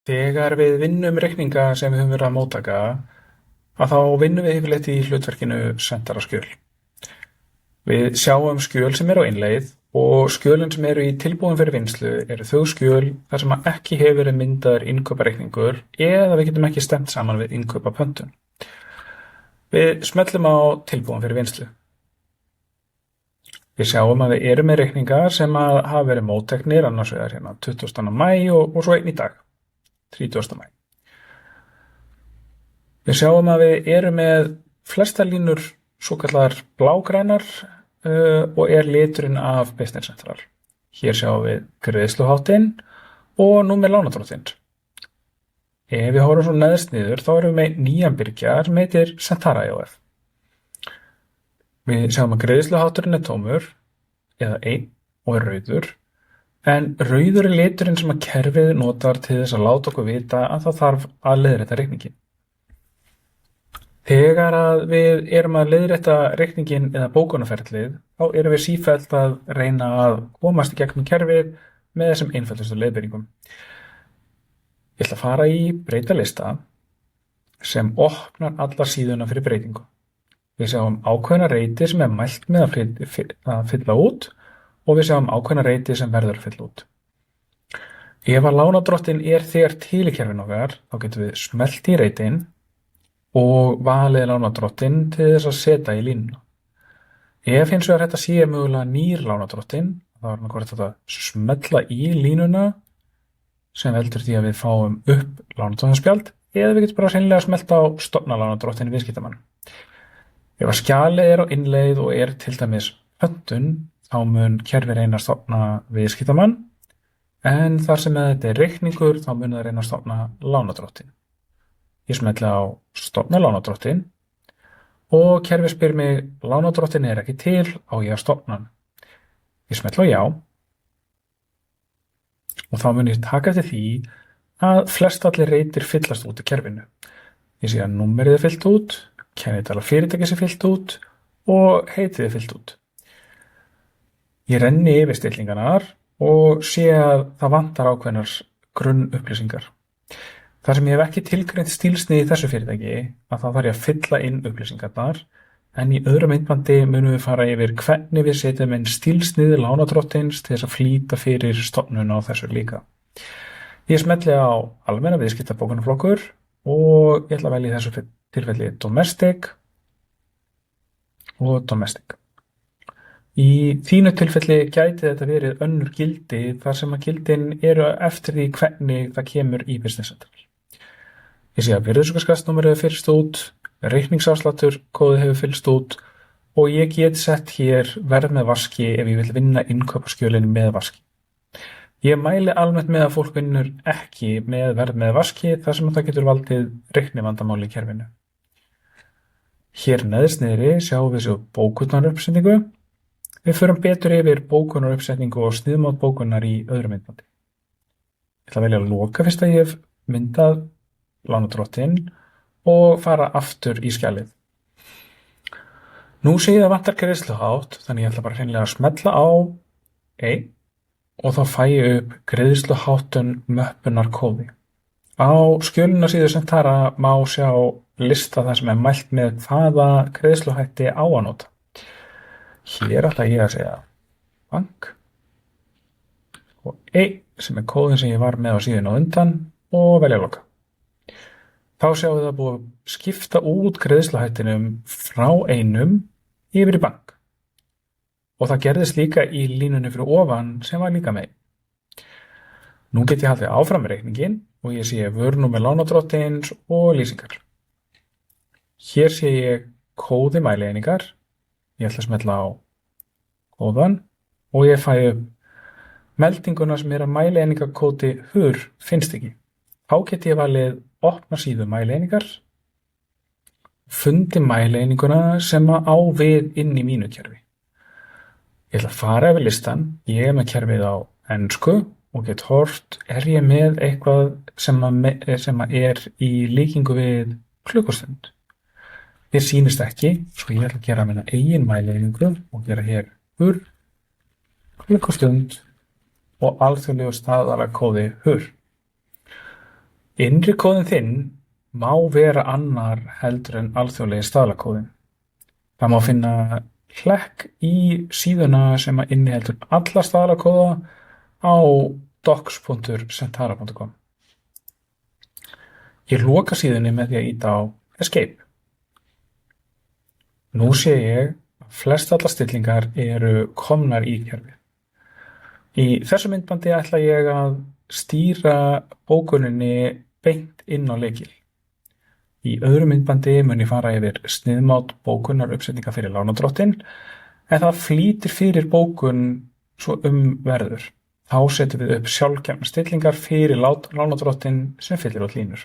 Þegar við vinnum reikninga sem við höfum verið að móttaka, að þá vinnum við yfirleitt í hlutverkinu sendara skjöl. Við sjáum skjöl sem eru á innleið og skjölin sem eru í tilbúin fyrir vinnslu eru þau skjöl þar sem ekki hefur verið myndaður innkaupareikningur eða við getum ekki stemt saman við innkaupapöntun. Við smellum á tilbúin fyrir vinnslu. Við sjáum að við erum með reikningar sem hafa verið mótteknir annars vegar 20. maí og svo einn í dag, 30. maí. Við sjáum að við erum með flestar línur svokallar blágrænar og liturinn af Business Central. Hér sjáum við greiðsluháttinn og númer lánardrottins. Ef við horfum svo neðst niður þá erum við með nýjan byrgja sem heitir Centara EOF. Við sjáum að greiðsluhátturinn tómur eða einn og rauður, en rauður liturinn sem að kerfið notar til þess að láta okkur vita að það þarf að leiðrétta reikningin. Þegar að við erum að leiðrétta reikningin eða bókunarferlið, þá erum við sífellt að reyna að komast í gegnum kerfið með þessum einföldustu leiðbeiningum. Ég ætla að fara í breyta lista sem opnar alla síðuna fyrir breytingu. Við sjáum ákveðna reiti sem mælt með að fylla út og við sjáum ákveðna reiti sem verður að fylla út. Ef að lánardrottinn þegar til í kerfinu okkar, þá getum við smellt í reitin og valið lánardrottinn til þess að setja í línuna. Ef hins vegar þetta sé mögulega nýr lánardrottinn, þá er þetta að smella í línuna sem veldur því að við fáum upp lánardrottinspjald eða við getum bara hreinlega að smelta á stofna lánardrottinn viðskiptamann. Ef að skjalið á innleið og til dæmis pöntun, þá mun kerfið reyna að stofna viðskiptamann, en þar sem þetta reikningur, þá mun það reyna að stofna lánardrottinn. Ég smelli á stofna lánardrottinn og kerfið spyr mig, lánardrottinn ekki til, á ég að stofna hann. Ég smelli á já og þá mun ég taka eftir því að flest allir reitir fyllast út í kerfinu. Ég sé að númerið fyllt út, kennitala fyrirtækis fyllt út og heitið fyllt út. Ég renni yfir stillingarnar og sé að það vantar ákveðnar grunnupplýsingar. Þar sem ég hef ekki tilgreint stílsnið í þessu fyrirtæki, að þá þarf ég að fylla inn upplýsingarnar, en í öðru myndbandi munum við fara yfir hvernig við setjum inn stílsnið lánardrottins til þess að flýta fyrir stofnun á þessu líka. Ég smelli á almenna viðskiptabókunarflokkur og ég ætla að velja í þessu tilfelli domestic og domestic. Í þínu tilfelli gæti þetta verið önnur gildi þar sem að gildin eru eftir því hvernig það kemur í Business Central. Ég sé að virðisaukaskattsnúmerið hefur fyllst út, reikningsafsláttur kóðið hefur fyllst út og ég get sett hér verð með vaski ef ég vil vinna innkaupaskjölin með vaski. Ég mæli almennt með að fólk vinnur ekki með verð með vaski þar sem það getur valdið reiknivandamáli í kerfinu. Hér neðst niðri sjáum við bókunaruppsetningu. Við förum betur yfir bókunaruppsetningu og sniðmátt bókunar í öðru myndbandi. Ég ætla að velja að loka fyrst að ég hef myndað lánardrottinn og fara aftur í skjalið. Nú sé ég að vantar greiðsluhátt, þannig ég ætla bara hreinlega að smella á einn og þá fæ ég upp greiðsluháttun möppunar kóði. Á skjölina síðu Centara má sjá lista það sem mælt með hvaða greiðsluhætti á að nota. Hér ætla ég að segja bank og einn sem kóðin sem ég var með á síðun á undan og velja að loka. Þá sjáum við að búið að skipta út greiðsluhættinum frá einum yfir í bank. Og það gerðist líka í línunni fyrir ofan sem var líka með. Nú get ég haldið áfram með reikningin og ég sé vörunúmer lánardrottins og lýsingar. Hér sé ég kóði mælieiningar. Ég ætla að smetla á kóðan og ég fæ upp meldinguna sem að mælieiningakódi HUR finnst ekki. Þá get ég valið opna síðu mælieiningar, fundi mælieininguna sem á við inn í mínu kerfi. Ég ætla að fara yfir listan, ég með kerfið á ensku og get hort, ég með eitthvað sem í líkingu við klukkustund. Mér sýnist ekki, svo ég ætla að gera minna eigin mælieiningu og gera hér HUR, klukkustund og alþjóðlegu staðarkóði HUR. Innri kóðinn þinn má vera annar heldur en alþjóðlegi staðlakóðinn. Það má finna hlekk í síðuna sem að inniheldur alla staðlakóða á docs.centara.com. Ég loka síðunni með því að ýta á Escape. Nú sé ég að flest allar stillingar eru komnar í kerfið. Í þessu myndbandi ætla ég að stýra bókuninni beint inn á lykil. Í öðru myndbandi mun ég fara yfir sniðmátt bókunar uppsetninga fyrir lánadrottinn, en það flýtir fyrir bókun svo verður. Þá setjum við upp sjálfgefna stillingar fyrir lánadrottinn sem fyllir út línur.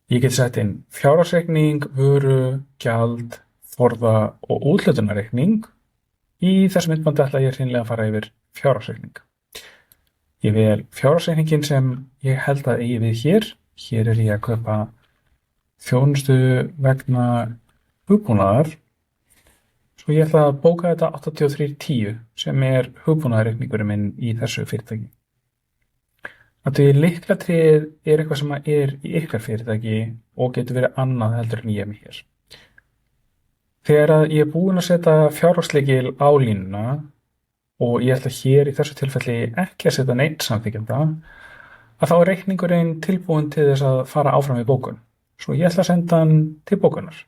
Ég get sett inn fjárhagsreikning, vöru, gjald, forða og úthlutunarreikning. Í þessu myndbandi ætla ég hreinlega að fara yfir fjárhagsreikning. Ég vel fjárhagsreikningin sem ég held að eigi við hér. Hér er ég að kaupa þjónustu vegna hugbúnaðar. Svo ég ætla að bóka þetta 8310 sem er hugbúnaðarreikningurinn minn í þessu fyrirtæki. Því lyklatrið er eitthvað sem er í ykkar fyrirtæki og getur verið annað heldur en ég er með hér. Þegar að ég er búinn að setja fjárhagslykil á línuna og ég ætla hér í þessu tilfelli ekki að setja neitt samþykkjanda, að þá er reikningurinn tilbúinn til þess að fara áfram við bókun. Svo ég ætla að senda hann til bókunar.